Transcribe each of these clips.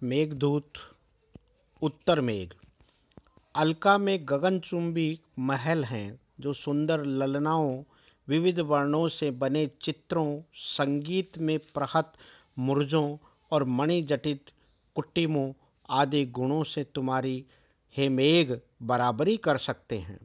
मेघदूत। उत्तर मेघ। अलका में गगनचुंबी महल हैं जो सुंदर ललनाओं, विविध वर्णों से बने चित्रों, संगीत में प्रहत मुर्जों और मणिजटित कुट्टिमों आदि गुणों से तुम्हारी हे मेघ बराबरी कर सकते हैं।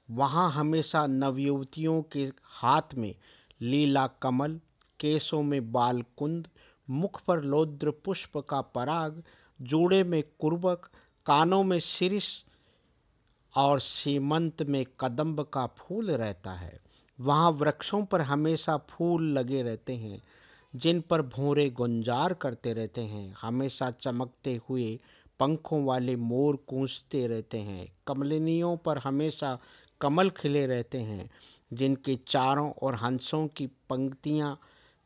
वहाँ हमेशा नवयुवतियों के हाथ में लीला कमल, केसों में बालकुंद, मुख पर लौद्र पुष्प का पराग, जूड़े में कुर्बक, कानों में शिरीष और सीमंत में कदम्ब का फूल रहता है। वहाँ वृक्षों पर हमेशा फूल लगे रहते हैं जिन पर भौरे गुंजार करते रहते हैं। हमेशा चमकते हुए पंखों वाले मोर कूंजते रहते हैं। कमलिनियों पर हमेशा कमल खिले रहते हैं जिनके चारों ओर हंसों की पंक्तियां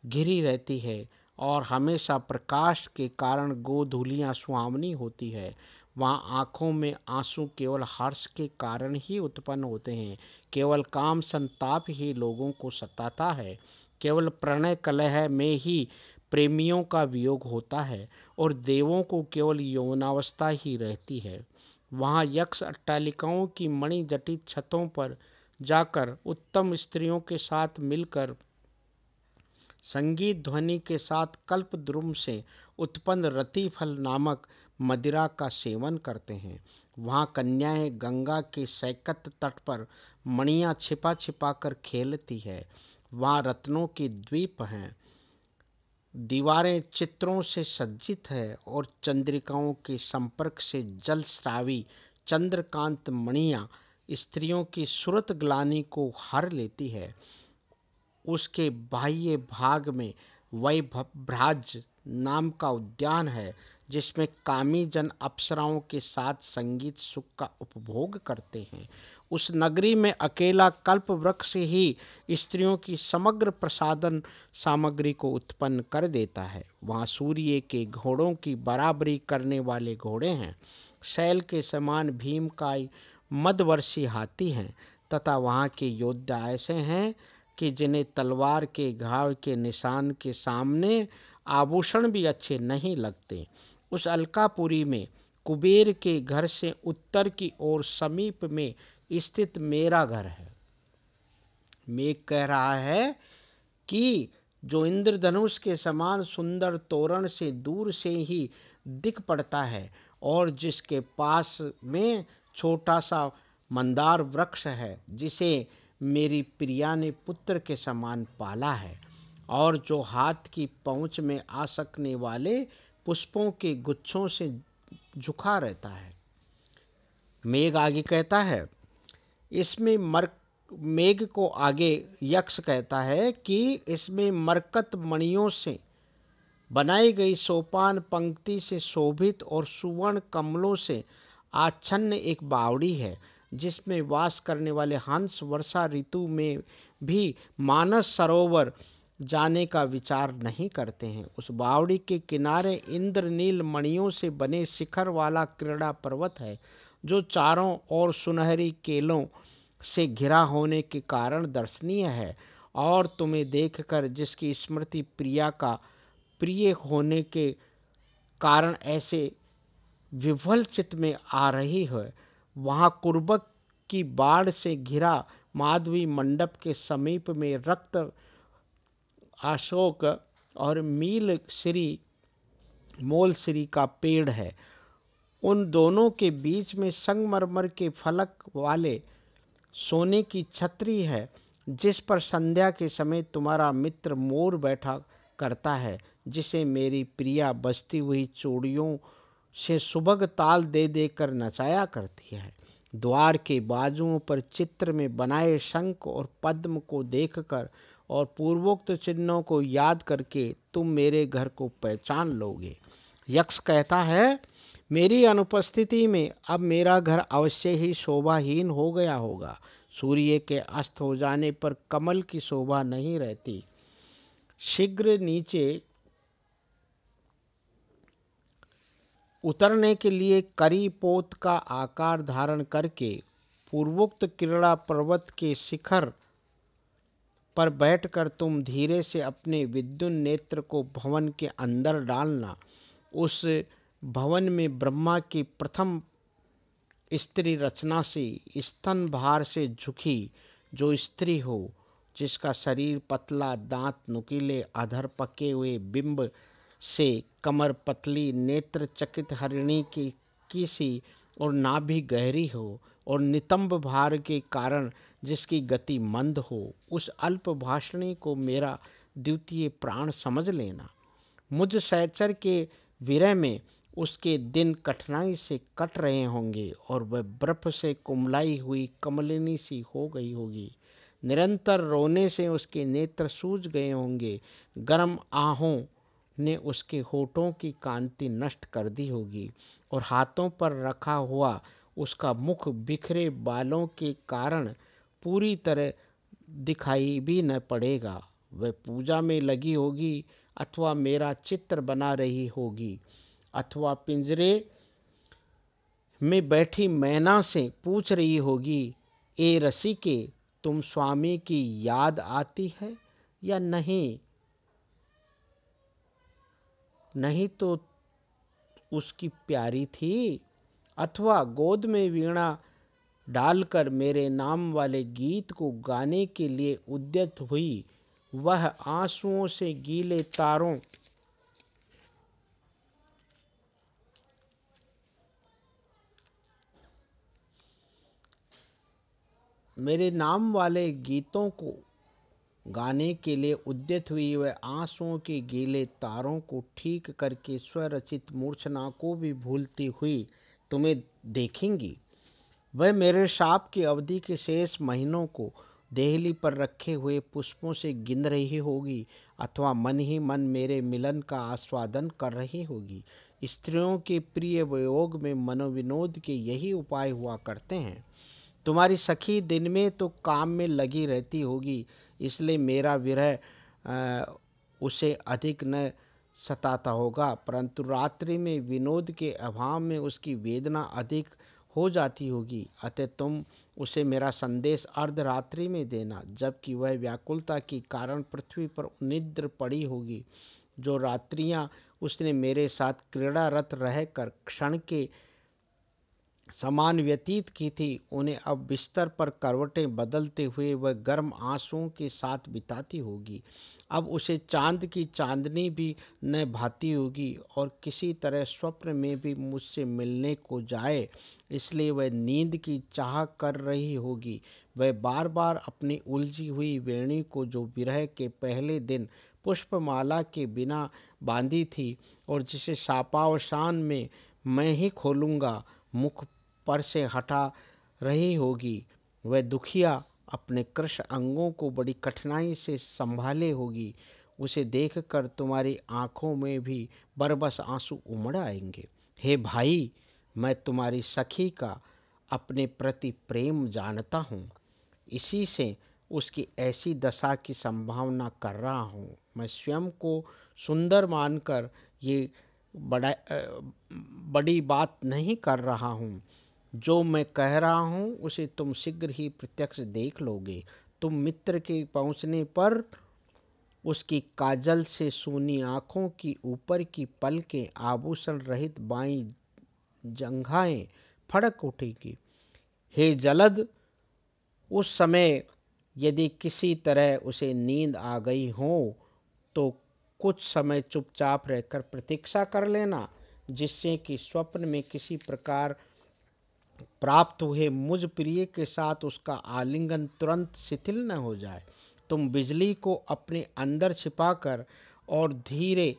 घिरी रहती है और हमेशा प्रकाश के कारण गोधूलियां सुहावनी होती है। वहाँ आँखों में आंसू केवल हर्ष के कारण ही उत्पन्न होते हैं। केवल काम संताप ही लोगों को सताता है। केवल प्रणय कलह में ही प्रेमियों का वियोग होता है और देवों को केवल यौवनावस्था ही रहती है। वहाँ यक्ष अट्टालिकाओं की मणि जटित छतों पर जाकर उत्तम स्त्रियों के साथ मिलकर संगीत ध्वनि के साथ कल्पद्रुम से उत्पन्न रतिफल नामक मदिरा का सेवन करते हैं। वहाँ कन्याएं गंगा के सैकत तट पर मणियाँ छिपा छिपा कर खेलती है। वहाँ रत्नों के द्वीप हैं, दीवारें चित्रों से सज्जित है और चंद्रिकाओं के संपर्क से जल स्रावी चंद्रकांत मणियाँ स्त्रियों की सुरत ग्लानि को हर लेती है। उसके बाह्य भाग में वैभ्राज नाम का उद्यान है जिसमें कामी जन अप्सराओं के साथ संगीत सुख का उपभोग करते हैं। उस नगरी में अकेला कल्प वृक्ष ही स्त्रियों की समग्र प्रसाधन सामग्री को उत्पन्न कर देता है। वहाँ सूर्य के घोड़ों की बराबरी करने वाले घोड़े हैं। शैल के समान भीमकाय मदवर्षी हाथी हैं तथा वहाँ के योद्धा ऐसे हैं कि जिन्हें तलवार के घाव के निशान के सामने आभूषण भी अच्छे नहीं लगते। उस अलकापुरी में कुबेर के घर से उत्तर की ओर समीप में स्थित मेरा घर है। मेघ कह रहा है कि जो इंद्रधनुष के समान सुंदर तोरण से दूर से ही दिख पड़ता है और जिसके पास में छोटा सा मंदार वृक्ष है जिसे मेरी प्रिया ने पुत्र के समान पाला है और जो हाथ की पहुंच में आ सकने वाले पुष्पों के गुच्छों से झुका रहता है। मेघ आगे कहता है इसमें मेघ को आगे यक्ष कहता है कि इसमें मरकत मणियों से बनाई गई सोपान पंक्ति से शोभित और सुवर्ण कमलों से आच्छन्न एक बावड़ी है जिसमें वास करने वाले हंस वर्षा ऋतु में भी मानस सरोवर जाने का विचार नहीं करते हैं। उस बावड़ी के किनारे इंद्रनील मणियों से बने शिखर वाला क्रीड़ा पर्वत है जो चारों ओर सुनहरी केलों से घिरा होने के कारण दर्शनीय है और तुम्हें देखकर जिसकी स्मृति प्रिया का प्रिय होने के कारण ऐसे विह्वल चित्त में आ रही है। वहाँ कुर्बक की बाढ़ से घिरा माधवी मंडप के समीप में रक्त अशोक और मील श्री मोल श्री का पेड़ है। उन दोनों के बीच में संगमरमर के फलक वाले सोने की छतरी है जिस पर संध्या के समय तुम्हारा मित्र मोर बैठा करता है जिसे मेरी प्रिया बजती हुई चूड़ियों से सुबह ताल दे देकर नचाया करती है। द्वार के बाजुओं पर चित्र में बनाए शंख और पद्म को देखकर और पूर्वोक्त चिन्हों को याद करके तुम मेरे घर को पहचान लोगे। यक्ष कहता है मेरी अनुपस्थिति में अब मेरा घर अवश्य ही शोभाहीन हो गया होगा। सूर्य के अस्त हो जाने पर कमल की शोभा नहीं रहती। शीघ्र नीचे उतरने के लिए करी पोत का आकार धारण करके पूर्वोक्त क्रीड़ा पर्वत के शिखर पर बैठकर तुम धीरे से अपने विद्युत नेत्र को भवन के अंदर डालना। उस भवन में ब्रह्मा की प्रथम स्त्री रचना से स्तन भार से झुकी जो स्त्री हो, जिसका शरीर पतला, दांत नुकीले, अधर पके हुए बिंब से, कमर पतली, नेत्र चकित हरिणी की सी और नाभि गहरी हो, और नितंब भार के कारण जिसकी गति मंद हो, उस अल्प भाषणी को मेरा द्वितीय प्राण समझ लेना। मुझ सहचर के विरह में उसके दिन कठिनाई से कट रहे होंगे और वह बर्फ से कुम्हलाई हुई कमलिनी सी हो गई होगी। निरंतर रोने से उसके नेत्र सूज गए होंगे। गर्म आहों ने उसके होठों की कांति नष्ट कर दी होगी और हाथों पर रखा हुआ उसका मुख बिखरे बालों के कारण पूरी तरह दिखाई भी न पड़ेगा। वह पूजा में लगी होगी अथवा मेरा चित्र बना रही होगी, अथवा पिंजरे में बैठी मैना से पूछ रही होगी, ए रसिके, तुम स्वामी की याद आती है या नहीं? नहीं तो उसकी प्यारी थी। अथवा गोद में वीणा डालकर मेरे नाम वाले गीत को गाने के लिए उद्यत हुई। वह आंसुओं से गीले तारों मेरे नाम वाले गीतों को गाने के लिए उद्यत हुई। वह आंसुओं के गीले तारों को ठीक करके स्वरचित मूर्छना को भी भूलती हुई तुम्हें देखेंगी। वह मेरे शाप की अवधि के शेष महीनों को देहली पर रखे हुए पुष्पों से गिन रही होगी, अथवा मन ही मन मेरे मिलन का आस्वादन कर रही होगी। स्त्रियों के प्रिय वियोग में मनोविनोद के यही उपाय हुआ करते हैं। तुम्हारी सखी दिन में तो काम में लगी रहती होगी, इसलिए मेरा विरह उसे अधिक न सताता होगा, परंतु रात्रि में विनोद के अभाव में उसकी वेदना अधिक हो जाती होगी। अतः तुम उसे मेरा संदेश अर्धरात्रि में देना, जबकि वह व्याकुलता के कारण पृथ्वी पर निद्र पड़ी होगी। जो रात्रियां उसने मेरे साथ क्रीड़ारत रहकर क्षण के समान व्यतीत की थी, उन्हें अब बिस्तर पर करवटें बदलते हुए वह गर्म आंसुओं के साथ बिताती होगी। अब उसे चांद की चांदनी भी न भाती होगी और किसी तरह स्वप्न में भी मुझसे मिलने को जाए, इसलिए वह नींद की चाह कर रही होगी। वह बार बार अपनी उलझी हुई वेणी को, जो विरह के पहले दिन पुष्पमाला के बिना बांधी थी और जिसे शापावसान में मैं ही खोलूंगा, मुख पर से हटा रही होगी। वह दुखिया अपने कृश अंगों को बड़ी कठिनाई से संभाले होगी। उसे देखकर तुम्हारी आंखों में भी बरबस आंसू उमड़ आएंगे। हे भाई, मैं तुम्हारी सखी का अपने प्रति प्रेम जानता हूँ, इसी से उसकी ऐसी दशा की संभावना कर रहा हूँ। मैं स्वयं को सुंदर मानकर ये बड़ी बात नहीं कर रहा हूँ। जो मैं कह रहा हूँ उसे तुम शीघ्र ही प्रत्यक्ष देख लोगे। तुम मित्र के पहुँचने पर उसकी काजल से सूनी आँखों की ऊपर की पलकें, आभूषण रहित बाईं जंघाएं फड़क उठेगी। हे जलद, उस समय यदि किसी तरह उसे नींद आ गई हो तो कुछ समय चुपचाप रहकर प्रतीक्षा कर लेना, जिससे कि स्वप्न में किसी प्रकार प्राप्त हुए मुझ प्रिय के साथ उसका आलिंगन तुरंत शिथिल न हो जाए। तुम बिजली को अपने अंदर छिपाकर और धीरे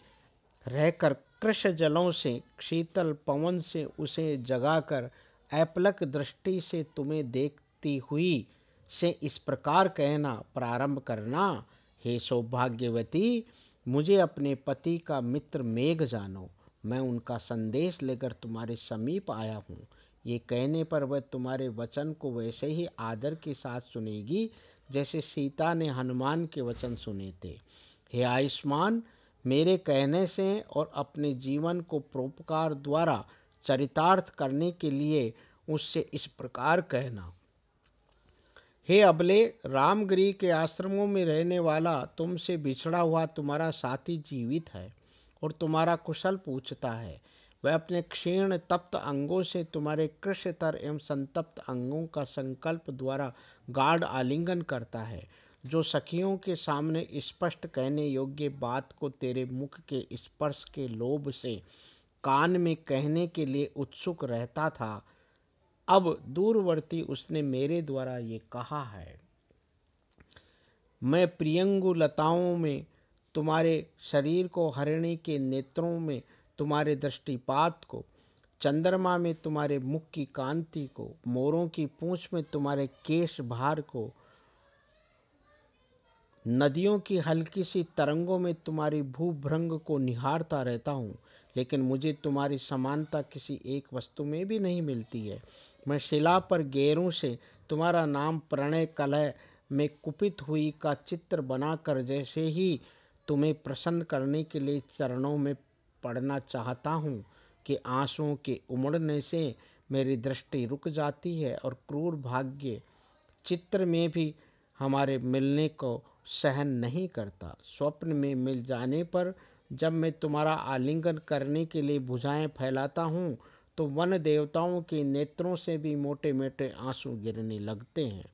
रहकर कृश जलों से, शीतल पवन से उसे जगाकर ऐपलक दृष्टि से तुम्हें देखती हुई से इस प्रकार कहना प्रारंभ करना, हे सौभाग्यवती, मुझे अपने पति का मित्र मेघ जानो। मैं उनका संदेश लेकर तुम्हारे समीप आया हूँ। ये कहने पर वह तुम्हारे वचन को वैसे ही आदर के साथ सुनेगी जैसे सीता ने हनुमान के वचन सुने थे। हे आयुष्मान, मेरे कहने से और अपने जीवन को परोपकार द्वारा चरितार्थ करने के लिए उससे इस प्रकार कहना, हे अबले, रामगिरी के आश्रमों में रहने वाला तुमसे बिछड़ा हुआ तुम्हारा साथी जीवित है और तुम्हारा कुशल पूछता है। वह अपने क्षीण तप्त अंगों से तुम्हारे कृष्यतर एवं संतप्त अंगों का संकल्प द्वारा गाढ़ आलिंगन करता है, जो सखियों के सामने स्पष्ट कहने योग्य बात को तेरे मुख के स्पर्श के लोभ से कान में कहने के लिए उत्सुक रहता था, अब दूरवर्ती उसने मेरे द्वारा ये कहा है। मैं प्रियंगु लताओं में तुम्हारे शरीर को, हरिणी के नेत्रों में तुम्हारे दृष्टिपात को, चंद्रमा में तुम्हारे मुख की कांति को, मोरों की पूंछ में तुम्हारे केश भार को, नदियों की हल्की सी तरंगों में तुम्हारी भूभृंग को निहारता रहता हूँ, लेकिन मुझे तुम्हारी समानता किसी एक वस्तु में भी नहीं मिलती है। मैं शिला पर गैरों से तुम्हारा नाम प्रणय कलह में कुपित हुई का चित्र बनाकर जैसे ही तुम्हें प्रसन्न करने के लिए चरणों में पड़ना चाहता हूँ कि आंसुओं के उमड़ने से मेरी दृष्टि रुक जाती है और क्रूर भाग्य चित्र में भी हमारे मिलने को सहन नहीं करता। स्वप्न में मिल जाने पर जब मैं तुम्हारा आलिंगन करने के लिए भुजाएं फैलाता हूँ तो वन देवताओं के नेत्रों से भी मोटे मोटे आंसू गिरने लगते हैं।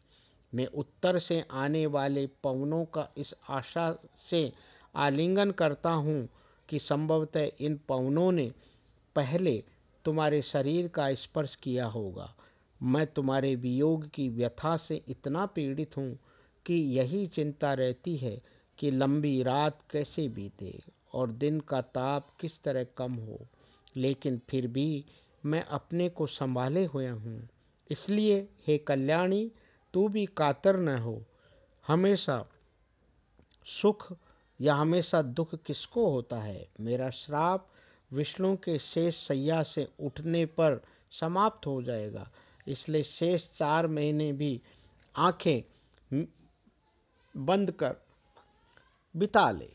मैं उत्तर से आने वाले पवनों का इस आशा से आलिंगन करता हूँ कि संभवतः इन पवनों ने पहले तुम्हारे शरीर का स्पर्श किया होगा। मैं तुम्हारे वियोग की व्यथा से इतना पीड़ित हूँ कि यही चिंता रहती है कि लंबी रात कैसे बीते और दिन का ताप किस तरह कम हो, लेकिन फिर भी मैं अपने को संभाले हुए हूँ। इसलिए हे कल्याणी, तू भी कातर न हो। हमेशा सुख या हमेशा दुख किसको होता है? मेरा श्राप विष्णु के शेष शैया से उठने पर समाप्त हो जाएगा, इसलिए शेष 4 महीने भी आंखें बंद कर बिता ले।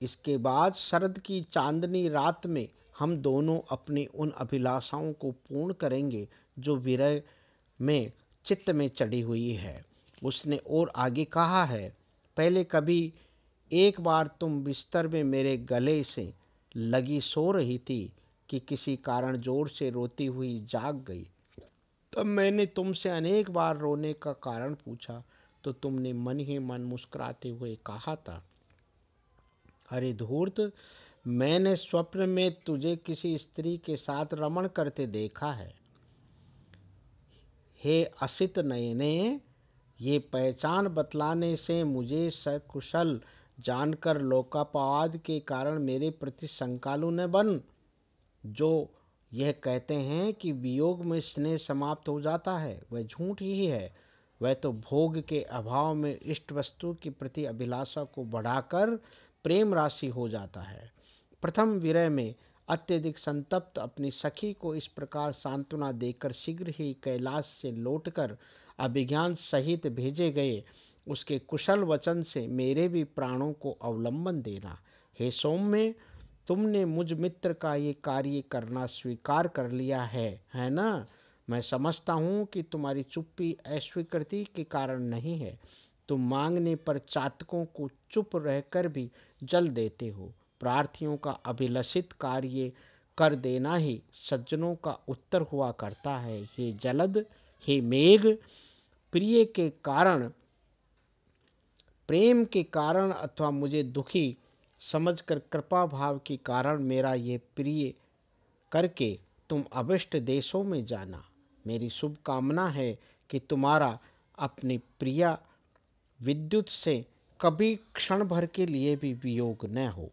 इसके बाद शरद की चांदनी रात में हम दोनों अपनी उन अभिलाषाओं को पूर्ण करेंगे जो विरह में चित्त में चढ़ी हुई है। उसने और आगे कहा है, पहले कभी एक बार तुम बिस्तर में मेरे गले से लगी सो रही थी कि किसी कारण जोर से रोती हुई जाग गई। तब मैंने तुमसे अनेक बार रोने का कारण पूछा तो तुमने मन ही मन मुस्कुराते हुए कहा था, अरे धूर्त, मैंने स्वप्न में तुझे किसी स्त्री के साथ रमण करते देखा है। हे असित नयने, ये पहचान बतलाने से मुझे सकुशल जानकर लोकापवाद के कारण मेरे प्रति शंकालु न बन। जो यह कहते हैं कि वियोग में स्नेह समाप्त हो जाता है, वह झूठ ही है। वह तो भोग के अभाव में इष्ट वस्तु के प्रति अभिलाषा को बढ़ाकर प्रेम राशि हो जाता है। प्रथम विरह में अत्यधिक संतप्त अपनी सखी को इस प्रकार सांत्वना देकर शीघ्र ही कैलाश से लौटकर अभिज्ञान सहित भेजे गए उसके कुशल वचन से मेरे भी प्राणों को अवलंबन देना। हे सौम्य, तुमने मुझ मित्र का ये कार्य करना स्वीकार कर लिया है ना? मैं समझता हूँ कि तुम्हारी चुप्पी अस्वीकृति के कारण नहीं है। तुम मांगने पर चातकों को चुप रहकर भी जल देते हो। प्रार्थियों का अभिलषित कार्य कर देना ही सज्जनों का उत्तर हुआ करता है। हे जलद, हे मेघ, प्रिय के कारण, प्रेम के कारण अथवा मुझे दुखी समझकर कृपा भाव के कारण मेरा ये प्रिय करके तुम अभिष्ट देशों में जाना। मेरी शुभकामना है कि तुम्हारा अपनी प्रिया विद्युत से कभी क्षण भर के लिए भी वियोग न हो।